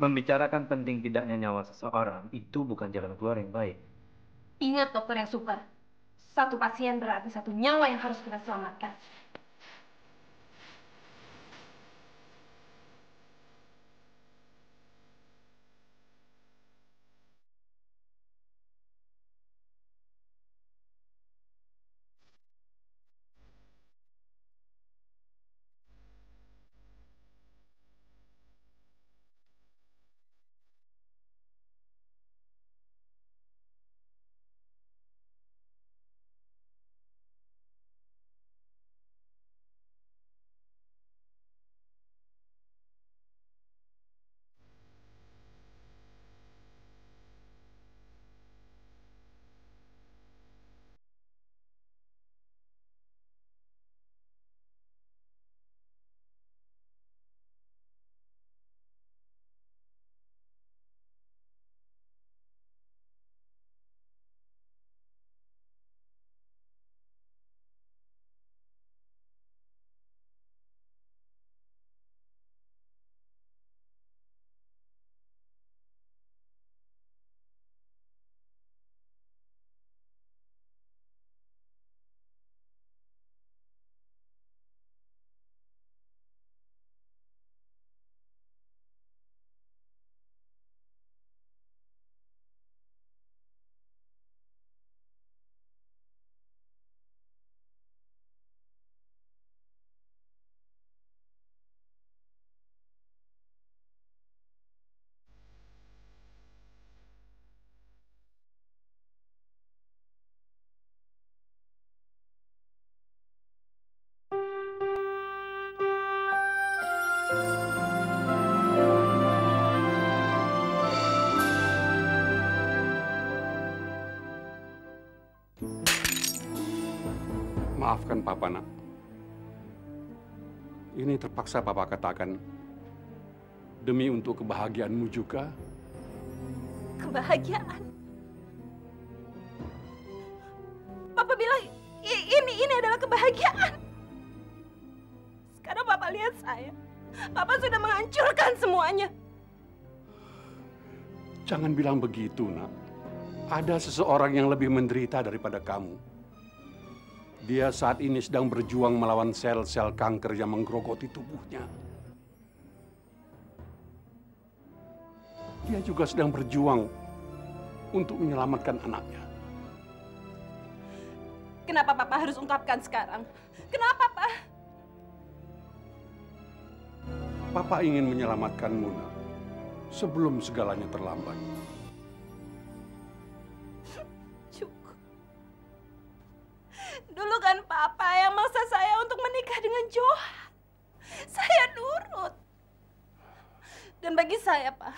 Membicarakan penting tidaknya nyawa seseorang itu bukan jalan keluar yang baik. Ingat dokter yang super. Satu pasien berarti satu nyawa yang harus kita selamatkan. Maafkan Papa, nak. Ini terpaksa Papa katakan demi untuk kebahagiaanmu juga. Kebahagiaan. Papa bilang ini adalah kebahagiaan. Sekarang Papa lihat saya. Papa sudah menghancurkan semuanya. Jangan bilang begitu, nak. Ada seseorang yang lebih menderita daripada kamu. Dia saat ini sedang berjuang melawan sel-sel kanker yang menggerogoti tubuhnya. Dia juga sedang berjuang untuk menyelamatkan anaknya. Kenapa Papa harus ungkapkan sekarang? Kenapa, Pak? Papa ingin menyelamatkanmu, nak, sebelum segalanya terlambat. Cukup. Dulu kan Papa yang maksa saya untuk menikah dengan Johan. Saya nurut. Dan bagi saya, Pak,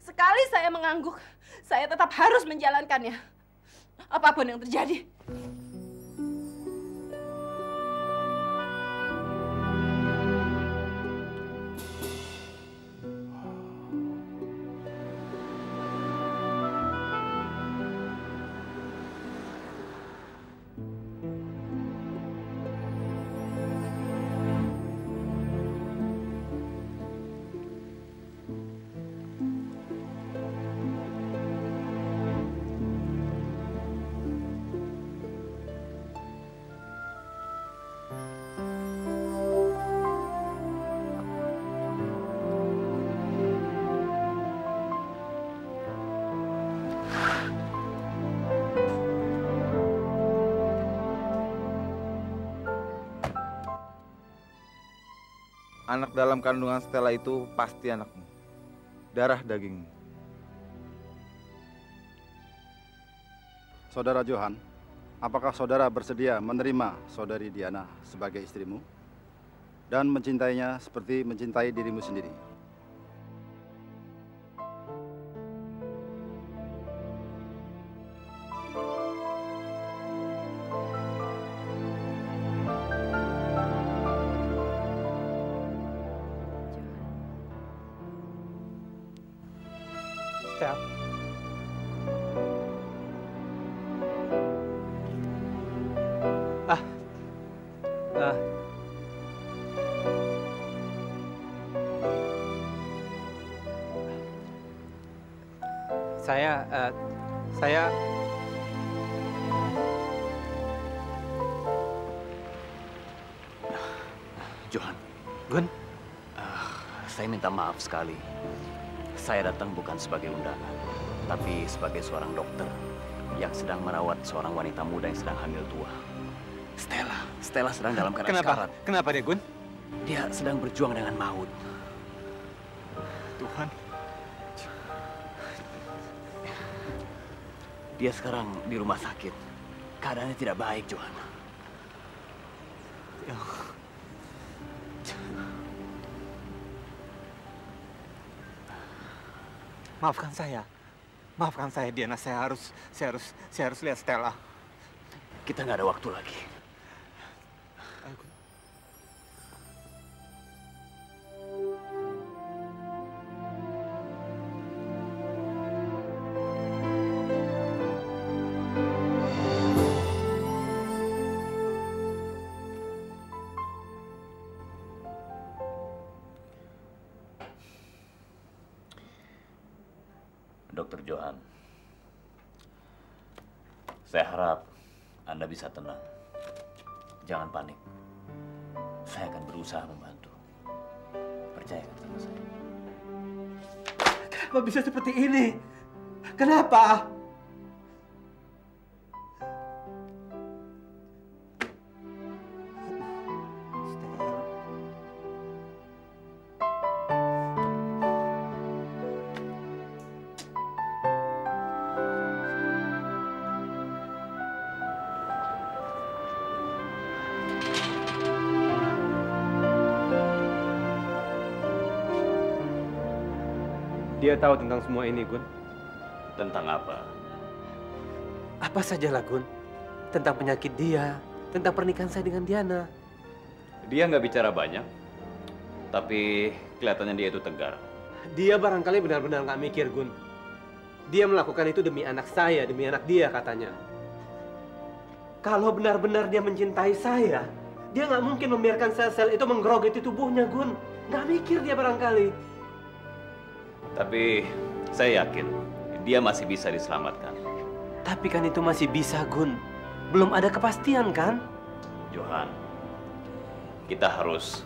sekali saya mengangguk, saya tetap harus menjalankannya. Apapun yang terjadi. Anak dalam kandungan Stella itu pasti anakmu. Darah dagingmu. Saudara Johan, apakah saudara bersedia menerima saudari Diana sebagai istrimu dan mencintainya seperti mencintai dirimu sendiri? Stel. Ah. Ah. saya Johan, Gun, saya minta maaf sekali. Saya datang bukan sebagai undangan, tapi sebagai seorang dokter yang sedang merawat seorang wanita muda yang sedang hamil tua. Stella sedang dalam keadaan sekarat. Kenapa dia, Gun? Dia sedang berjuang dengan maut. Tuhan. Dia sekarang di rumah sakit. Keadaannya tidak baik, Johan. Ya. Maafkan saya, Diana. Saya harus lihat Stella. Kita nggak ada waktu lagi. Dokter Johan, saya harap Anda bisa tenang. Jangan panik. Saya akan berusaha membantu. Percayakan sama saya. Kenapa bisa seperti ini? Kenapa? Dia tahu tentang semua ini, Gun. Tentang apa? Apa sajalah, Gun. Tentang penyakit dia, tentang pernikahan saya dengan Diana. Dia nggak bicara banyak, tapi kelihatannya dia itu tegar. Dia barangkali benar-benar nggak mikir, Gun. Dia melakukan itu demi anak saya, demi anak dia, katanya. Kalau benar-benar dia mencintai saya, dia nggak mungkin membiarkan sel-sel itu menggerogoti tubuhnya, Gun. Nggak mikir dia barangkali. Tapi saya yakin dia masih bisa diselamatkan. Tapi kan itu masih bisa, Gun. Belum ada kepastian, kan? Johan, kita harus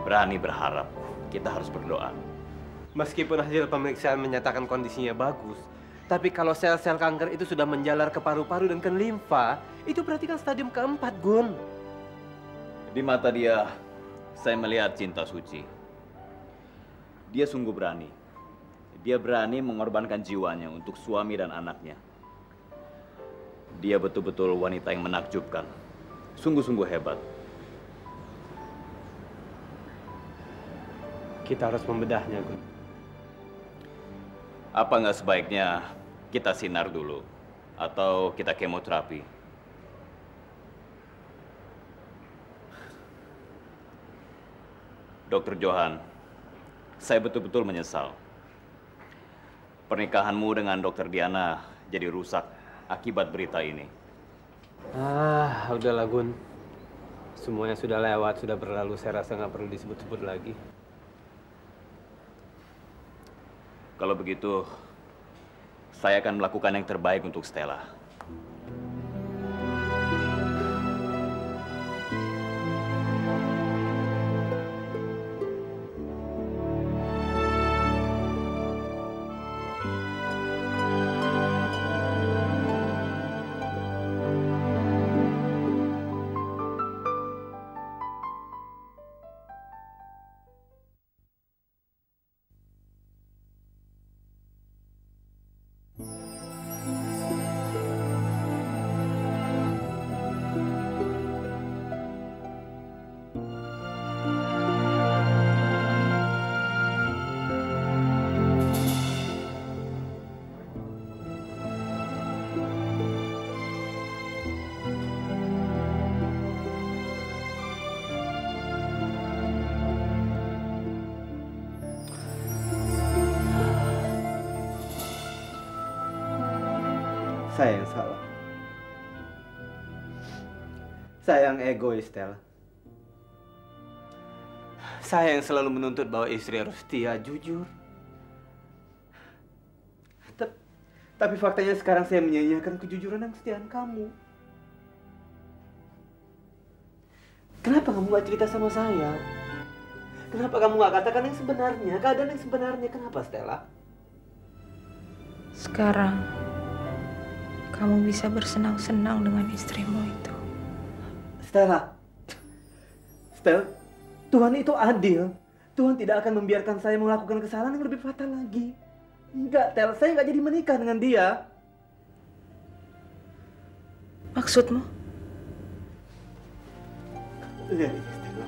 berani berharap. Kita harus berdoa. Meskipun hasil pemeriksaan menyatakan kondisinya bagus, tapi kalau sel-sel kanker itu sudah menjalar ke paru-paru dan ke limfa, itu berarti kan stadium keempat, Gun. Di mata dia, saya melihat cinta suci. Dia sungguh berani. Dia berani mengorbankan jiwanya untuk suami dan anaknya. Dia betul-betul wanita yang menakjubkan. Sungguh-sungguh hebat. Kita harus membedahnya, Gun. Apa nggak sebaiknya kita sinar dulu? Atau kita kemoterapi? Dokter Johan, saya betul-betul menyesal. Pernikahanmu dengan Dokter Diana jadi rusak akibat berita ini. Udahlah, Gun. Semuanya sudah lewat, sudah berlalu. Saya rasa nggak perlu disebut-sebut lagi. Kalau begitu, saya akan melakukan yang terbaik untuk Stella. Saya yang salah. Saya yang egois, Stella. Saya yang selalu menuntut bahwa istri harus setia, jujur. Tapi faktanya sekarang saya menyanyiakan kejujuran dan kesetiaan kamu. Kenapa kamu gak cerita sama saya? Kenapa kamu gak katakan yang sebenarnya, keadaan yang sebenarnya? Kenapa, Stella? Sekarang, kamu bisa bersenang-senang dengan istrimu itu. Stella, Tuhan itu adil. Tuhan tidak akan membiarkan saya melakukan kesalahan yang lebih fatal lagi. Enggak, Tel, saya nggak jadi menikah dengan dia. Maksudmu? Lihat ini, Stella.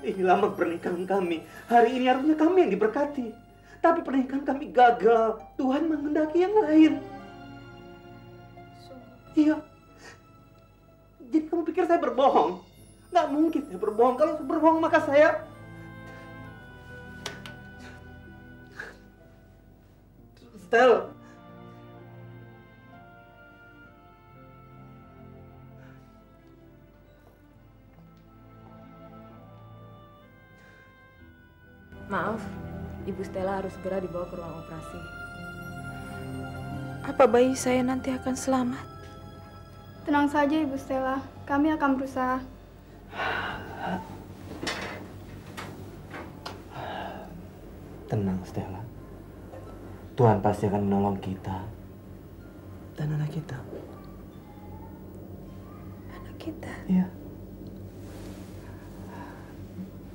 Ini lama pernikahan kami. Hari ini harusnya kami yang diberkati. Tapi pernikahan kami gagal. Tuhan menghendaki yang lain. Iya. Jadi kamu pikir saya berbohong? Nggak mungkin saya berbohong. Kalau saya berbohong maka saya... Stel. Maaf, Ibu Stella harus segera dibawa ke ruang operasi. Apa bayi saya nanti akan selamat? Tenang saja Ibu Stella, kami akan berusaha. Tenang, Stella. Tuhan pasti akan menolong kita dan anak kita. Anak kita? Iya.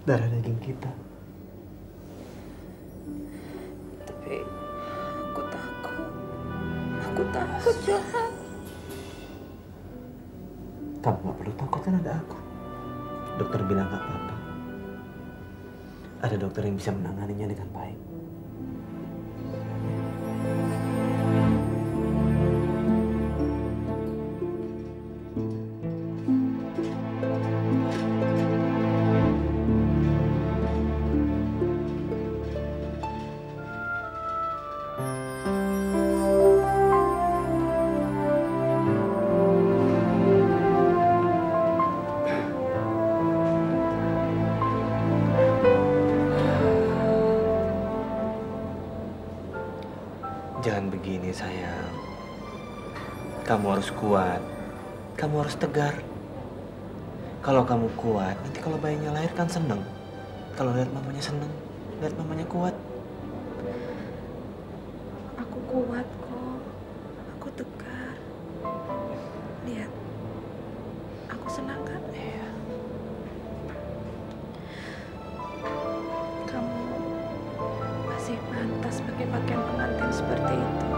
Darah daging kita. Tapi aku takut. Aku takut, Johan. Kamu gak perlu takut, kan ada aku. Dokter bilang gak apa-apa. Ada dokter yang bisa menanganinya dengan baik. Jangan begini, sayang. Kamu harus kuat. Kamu harus tegar. Kalau kamu kuat, nanti kalau bayinya lahir kan seneng. Kalau lihat mamanya seneng, lihat mamanya kuat. Aku kuat kok. Aku tegar. Lihat. Aku senang kan? Iya. Kamu masih pantas pakai pakaian pengantin seperti itu.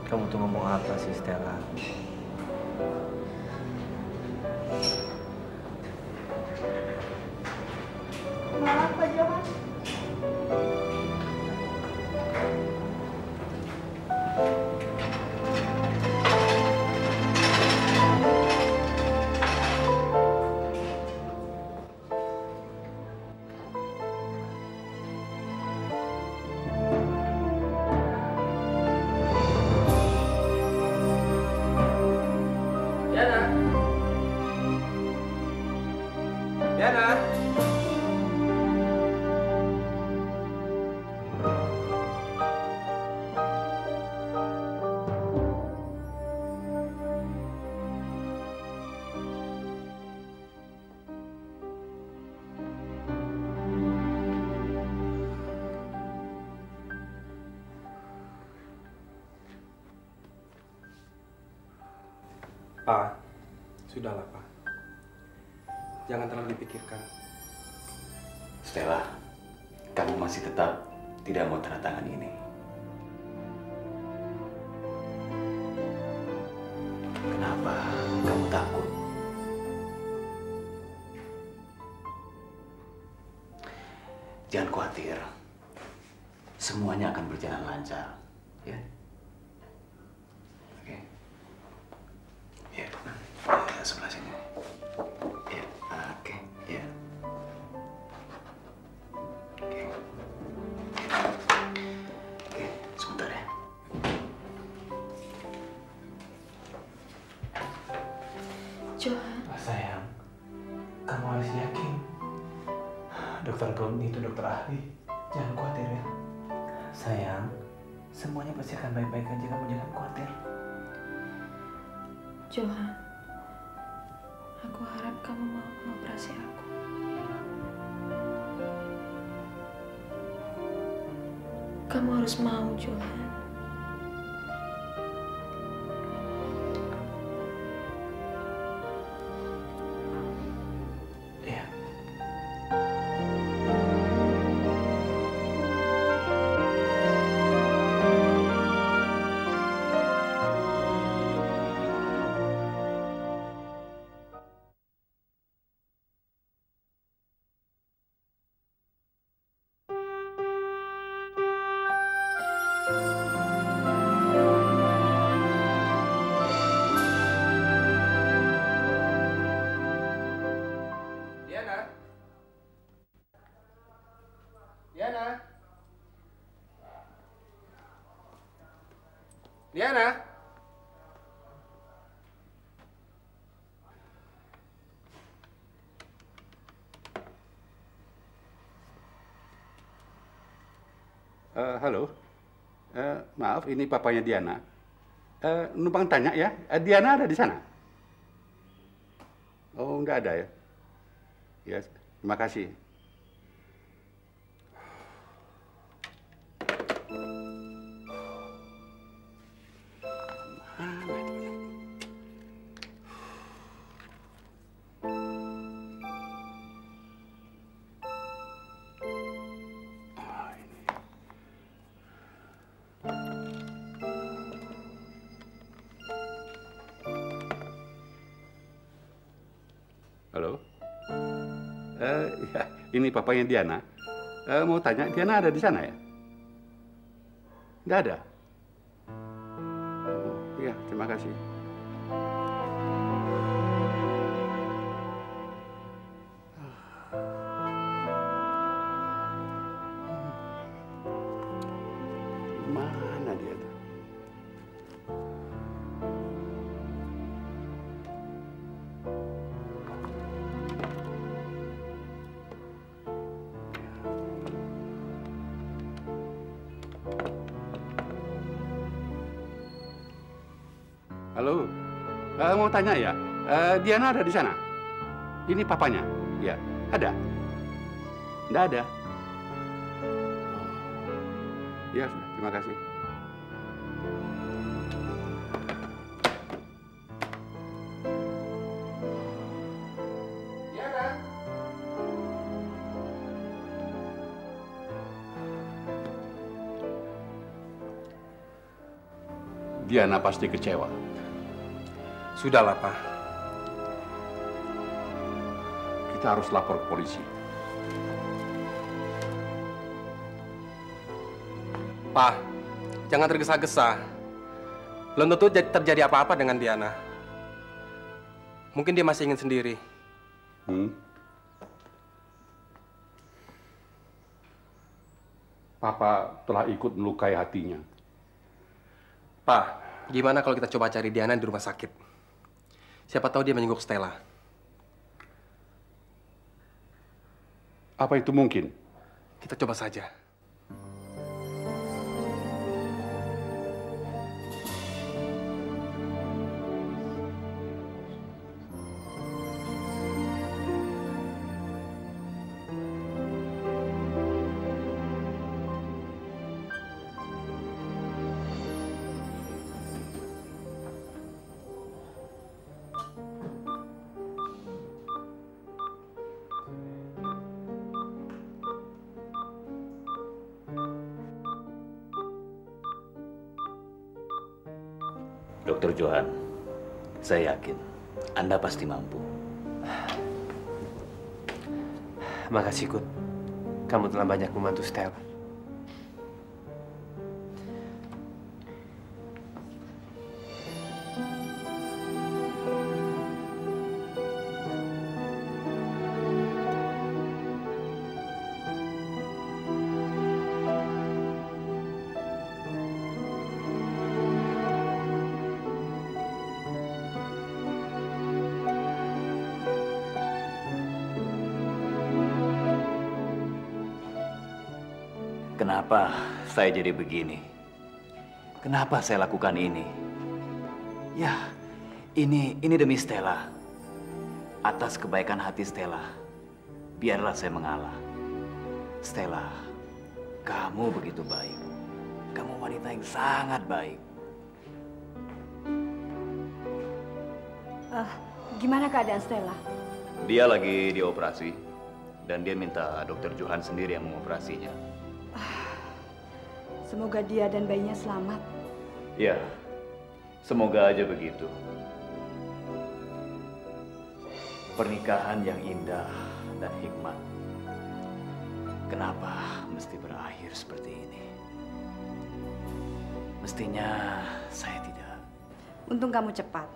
Kamu tuh ngomong apa sih, Stella? Maaf Pak Johan. Diana. Pak, sudahlah Pak. Jangan terlalu dipikirkan. Stella, kamu masih tetap tidak mau tanda tangan ini. Kenapa kamu takut? Jangan khawatir. Semuanya akan berjalan lancar. Ya? Oke. Ya, sebelah sini. Ya, oke. Ya. Oke, sebentar ya. Johan. Sayang, kamu harus yakin. Dokter Gun itu dokter ahli. Jangan khawatir ya. Sayang, semuanya pasti akan baik-baik aja, kamu jangan khawatir. Johan, aku harap kamu mau mengoperasi aku. Kamu harus mau, Johan. Iya. Diana. Diana. Diana. Halo. Maaf, ini papanya Diana. Numpang tanya ya, Diana ada di sana? Oh, nggak ada ya? Ya, terima kasih. Mana itu? Ah, ini. Halo? Ya, ini papanya Diana. Mau tanya, Diana ada di sana ya? Nggak ada? Oh, iya, terima kasih. Mana dia tuh? Halo, mau tanya ya, Diana ada di sana? Ini papanya, ya, ada? Nggak ada? Oh. Ya, sudah, terima kasih. Diana. Diana pasti kecewa. Sudahlah, Pak. Kita harus lapor ke polisi. Pak, jangan tergesa-gesa. Belum tentu terjadi apa-apa dengan Diana. Mungkin dia masih ingin sendiri. Papa telah ikut melukai hatinya. Pak, gimana kalau kita coba cari Diana di rumah sakit? Siapa tahu dia menjenguk Stella. Apa itu mungkin? Kita coba saja. Dokter Johan, saya yakin Anda pasti mampu. Makasih, Kun. Kamu telah banyak membantu Stella. kenapa saya jadi begini? Kenapa saya lakukan ini? Ya, ini demi Stella. Atas kebaikan hati Stella, biarlah saya mengalah. Stella, kamu begitu baik. Kamu wanita yang sangat baik. Gimana keadaan Stella? Dia lagi dioperasi, dan dia minta Dokter Johan sendiri yang mengoperasinya. Semoga dia dan bayinya selamat. Ya, semoga aja begitu. Pernikahan yang indah dan hikmat. Kenapa mesti berakhir seperti ini? Mestinya saya tidak. Untung kamu cepat.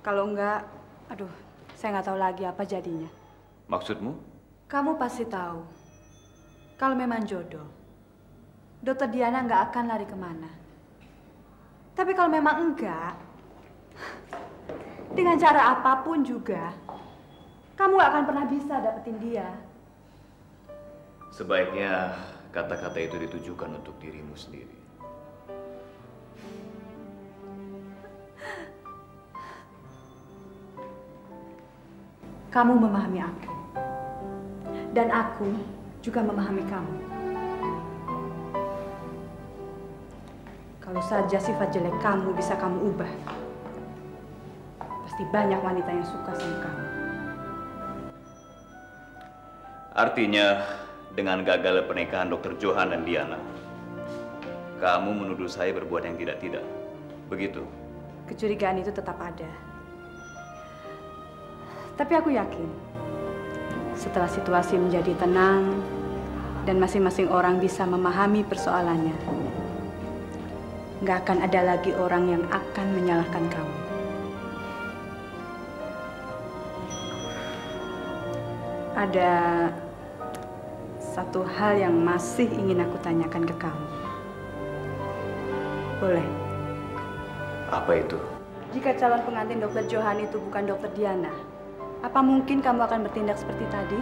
Kalau enggak, aduh, saya nggak tahu lagi apa jadinya. Maksudmu? Kamu pasti tahu. Kalau memang jodoh, Dokter Diana nggak akan lari kemana. Tapi kalau memang enggak, dengan cara apapun juga, kamu nggak akan pernah bisa dapetin dia. Sebaiknya kata-kata itu ditujukan untuk dirimu sendiri. Kamu memahami aku. Dan aku juga memahami kamu. Kalau saja sifat jelek kamu bisa kamu ubah, pasti banyak wanita yang suka sama kamu. Artinya, dengan gagal pernikahan Dokter Johan dan Diana, kamu menuduh saya berbuat yang tidak-tidak. Begitu? Kecurigaan itu tetap ada. Tapi aku yakin, setelah situasi menjadi tenang dan masing-masing orang bisa memahami persoalannya, nggak akan ada lagi orang yang akan menyalahkan kamu. Ada satu hal yang masih ingin aku tanyakan ke kamu. Boleh? Apa itu? Jika calon pengantin Dokter Johan itu bukan Dokter Diana, apa mungkin kamu akan bertindak seperti tadi?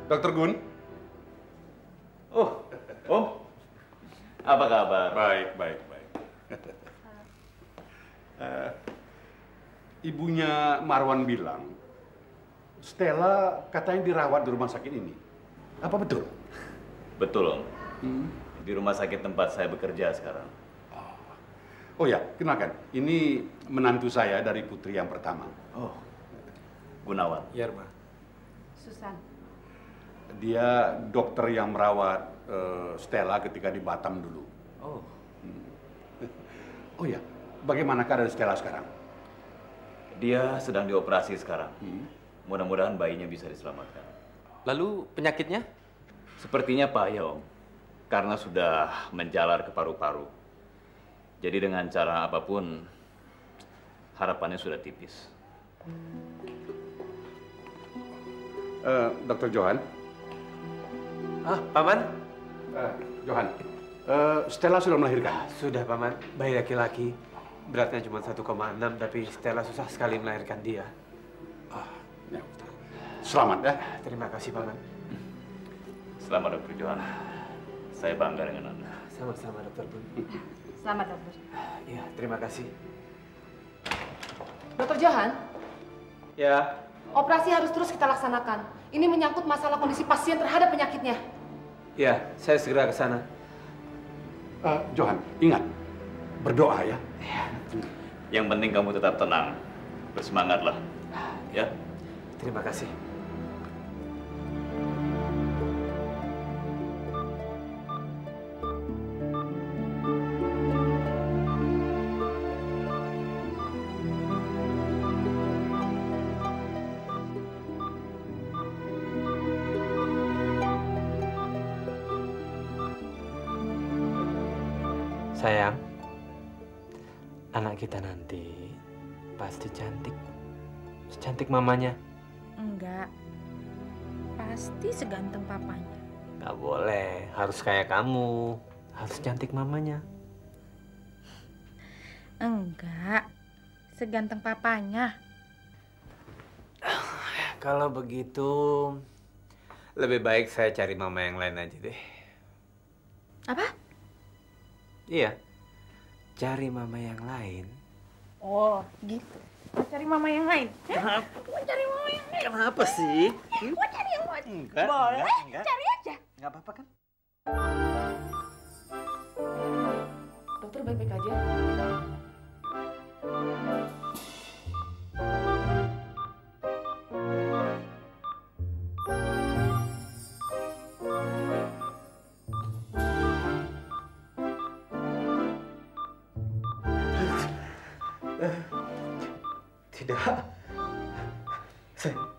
Dokter Gun? Oh, Om. Apa kabar? Baik. Ibunya Marwan bilang, Stella katanya dirawat di rumah sakit ini. Apa betul? Betul, Om. Di rumah sakit tempat saya bekerja sekarang. Oh ya, kenalkan. Ini menantu saya dari putri yang pertama. Oh, Gunawan. Iya, Pak. Susan. Dia dokter yang merawat Stella ketika di Batam dulu. Oh. Oh ya, bagaimana keadaan Stella sekarang? Dia sedang dioperasi sekarang. Mudah-mudahan bayinya bisa diselamatkan. Lalu penyakitnya? Sepertinya payah, Om. Karena sudah menjalar ke paru-paru. Jadi dengan cara apapun, harapannya sudah tipis. Dokter Johan? Paman? Johan, Stella sudah melahirkan? Sudah, Paman. Bayi laki-laki. Beratnya cuma 1,6, tapi Stella susah sekali melahirkan dia. Ya. Selamat ya. Terima kasih, Paman. Selamat, Dokter Johan. Saya bangga dengan Anda. Sama-sama, Dokter Gun. Selamat, dokter. Iya, terima kasih. Dokter Johan, Ya, operasi harus terus kita laksanakan. Ini menyangkut masalah kondisi pasien terhadap penyakitnya. ya, saya segera ke sana. Johan, ingat, berdoa ya. Yang penting kamu tetap tenang. Bersemangatlah. Ya. Terima kasih. Sayang, anak kita nanti pasti cantik. Secantik mamanya. Enggak. Pasti seganteng papanya. Gak boleh, harus kayak kamu. Harus cantik mamanya. Enggak. Seganteng papanya. Kalau begitu, lebih baik saya cari mama yang lain aja deh. Apa? Iya, cari mama yang lain. Oh, gitu. Mau cari mama yang lain? Mau cari mama yang lain? Kenapa sih? Mau cari yang lain? Enggak, Boleh, enggak. cari aja. Enggak apa-apa kan? Dokter baik-baik aja. Tidak.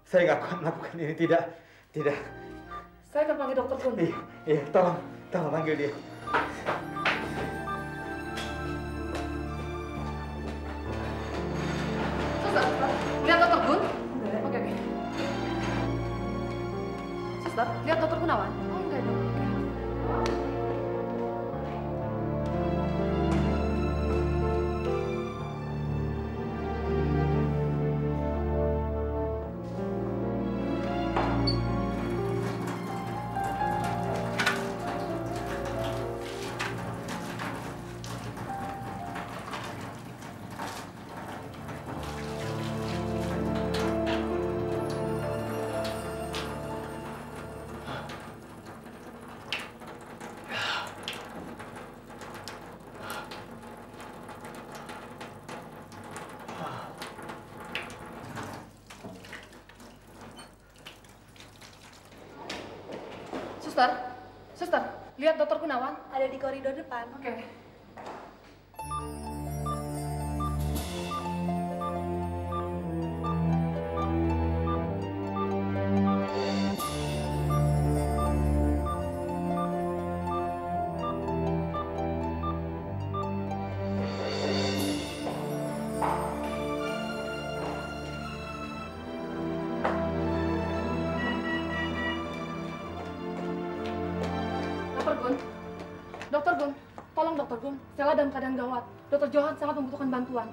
Saya nggak akan melakukan ini. Tidak. Tidak. Saya akan panggil dokter Kun. Iya, tolong panggil dia. Suster, lihat dokter Kun. Oke. Suster, lihat dokter Gunawan. Oh, enggak dong. Oke. Suster, lihat dokter Gunawan. Ada di koridor depan. Oke. Dokter Gun, tolong Dokter Gun. Stella dalam keadaan gawat. Dokter Johan sangat membutuhkan bantuan.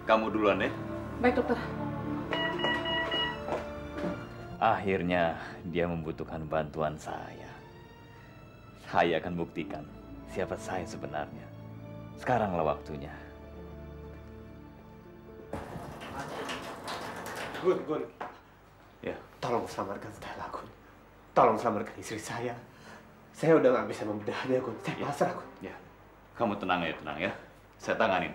Kamu duluan ya. Baik dokter. Akhirnya dia membutuhkan bantuan saya. Saya akan buktikan siapa saya sebenarnya. Sekaranglah waktunya. Gun. Ya. Tolong selamatkan Stella, Gun. Tolong selamatkan istri saya. Saya udah nggak bisa membedahnya, Gun. Saya pasrah, Gun. Ya. Kamu tenang ya. Saya tanganin.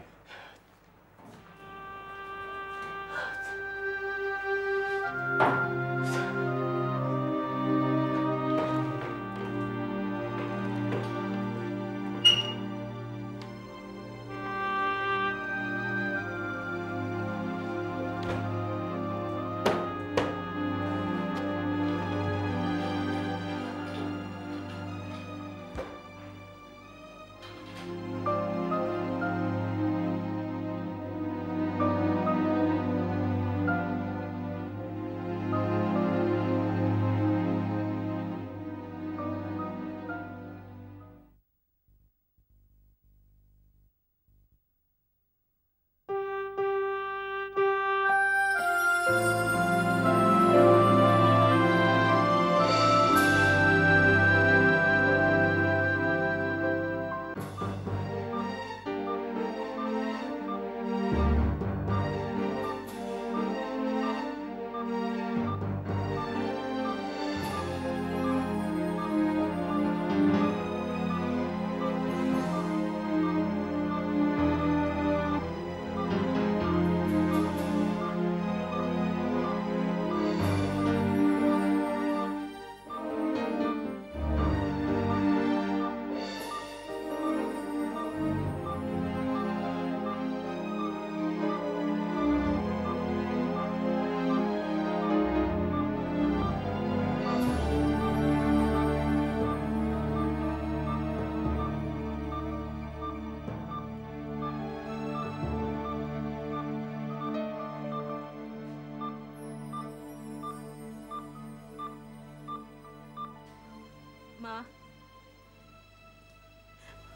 Ma?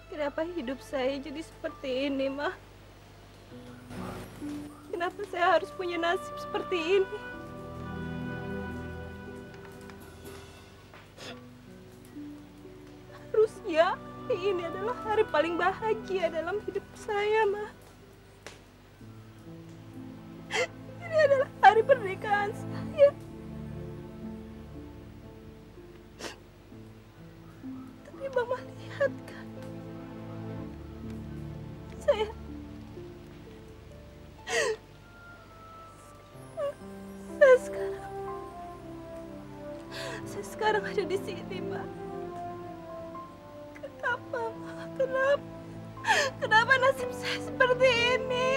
Kenapa hidup saya jadi seperti ini, Ma? Kenapa saya harus punya nasib seperti ini? Harusnya ini adalah hari paling bahagia dalam hidup saya, Ma. Ini adalah hari pernikahan saya. Tapi Mama lihat kan, saya sekarang ada di sini, Mbak. Kenapa, Ma? Kenapa nasib saya seperti ini?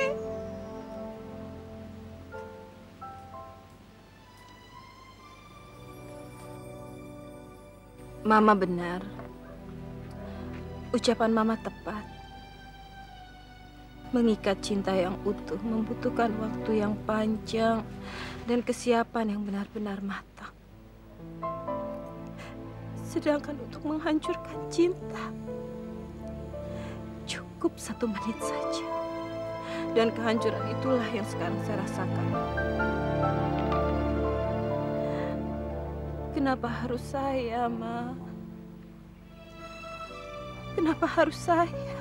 Mama benar. Ucapan Mama tepat. Mengikat cinta yang utuh membutuhkan waktu yang panjang dan kesiapan yang benar-benar matang. Sedangkan untuk menghancurkan cinta, cukup 1 menit saja. Dan kehancuran itulah yang sekarang saya rasakan. Kenapa harus saya, Ma? Kenapa harus saya?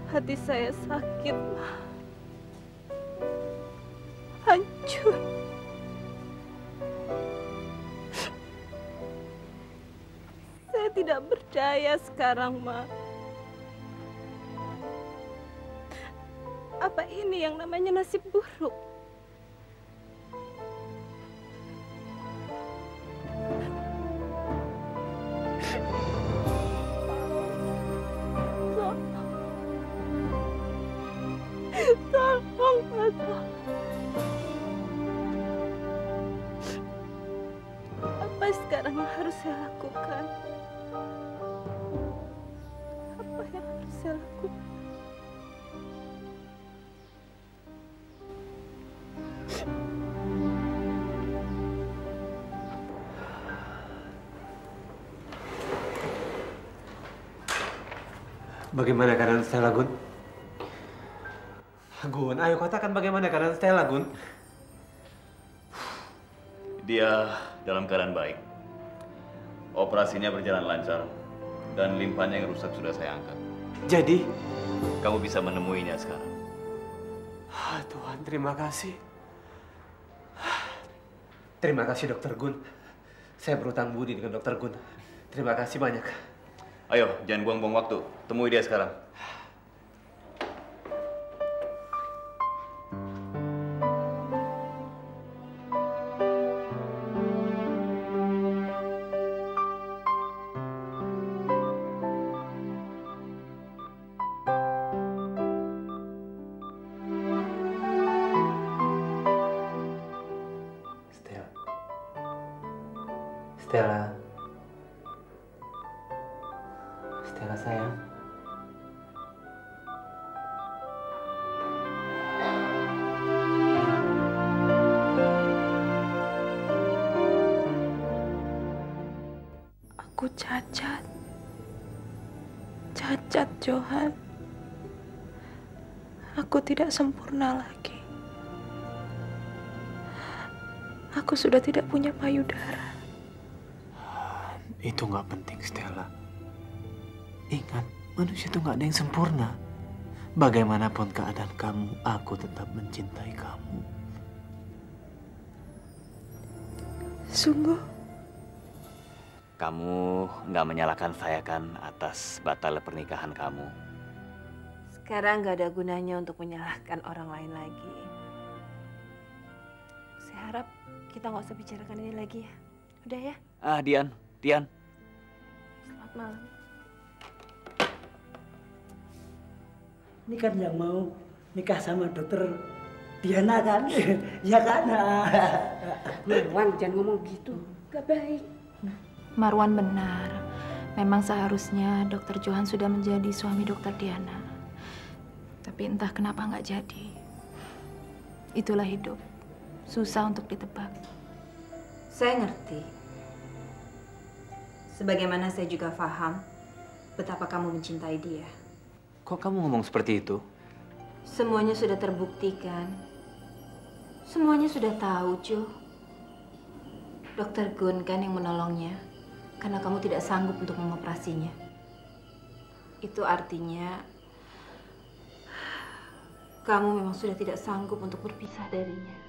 Hati saya sakit, Ma. Hancur. Saya tidak berdaya sekarang, Ma. Apa ini yang namanya nasib buruk? Tolong, Ma. Apa sekarang yang harus saya lakukan? Apa yang harus saya lakukan? Bagaimana keadaan Stella, Gun? Gun, ayo katakan bagaimana keadaan Stella, Gun? Dia dalam keadaan baik. Operasinya berjalan lancar dan limpahnya yang rusak sudah saya angkat. Jadi? Kamu bisa menemuinya sekarang. Tuhan, terima kasih. Terima kasih, Dokter Gun. Saya berutang budi dengan Dokter Gun. Terima kasih banyak. Ayo, jangan buang-buang waktu. Temui dia sekarang. Stella. Stella sayang. Aku cacat. Cacat, Johan. Aku tidak sempurna lagi. Aku sudah tidak punya payudara. Itu nggak penting, Stella. Ingat, manusia itu nggak ada yang sempurna. Bagaimanapun keadaan kamu, aku tetap mencintai kamu. Sungguh? Kamu nggak menyalahkan saya kan atas batal pernikahan kamu? Sekarang nggak ada gunanya untuk menyalahkan orang lain lagi. Saya harap kita nggak usah bicarakan ini lagi ya. Udah ya? Dian. Selamat malam. Ini kan yang mau nikah sama dokter Diana kan? Ya kan? Marwan, jangan ngomong gitu. Gak baik. Marwan benar. Memang seharusnya Dokter Johan sudah menjadi suami Dokter Diana. Tapi entah kenapa nggak jadi. Itulah hidup. Susah untuk ditebak. Saya ngerti. Sebagaimana saya juga paham betapa kamu mencintai dia. Kok kamu ngomong seperti itu? Semuanya sudah terbuktikan. Semuanya sudah tahu, Jo. Dokter Gun kan yang menolongnya karena kamu tidak sanggup untuk mengoperasinya. Itu artinya kamu memang sudah tidak sanggup untuk berpisah darinya.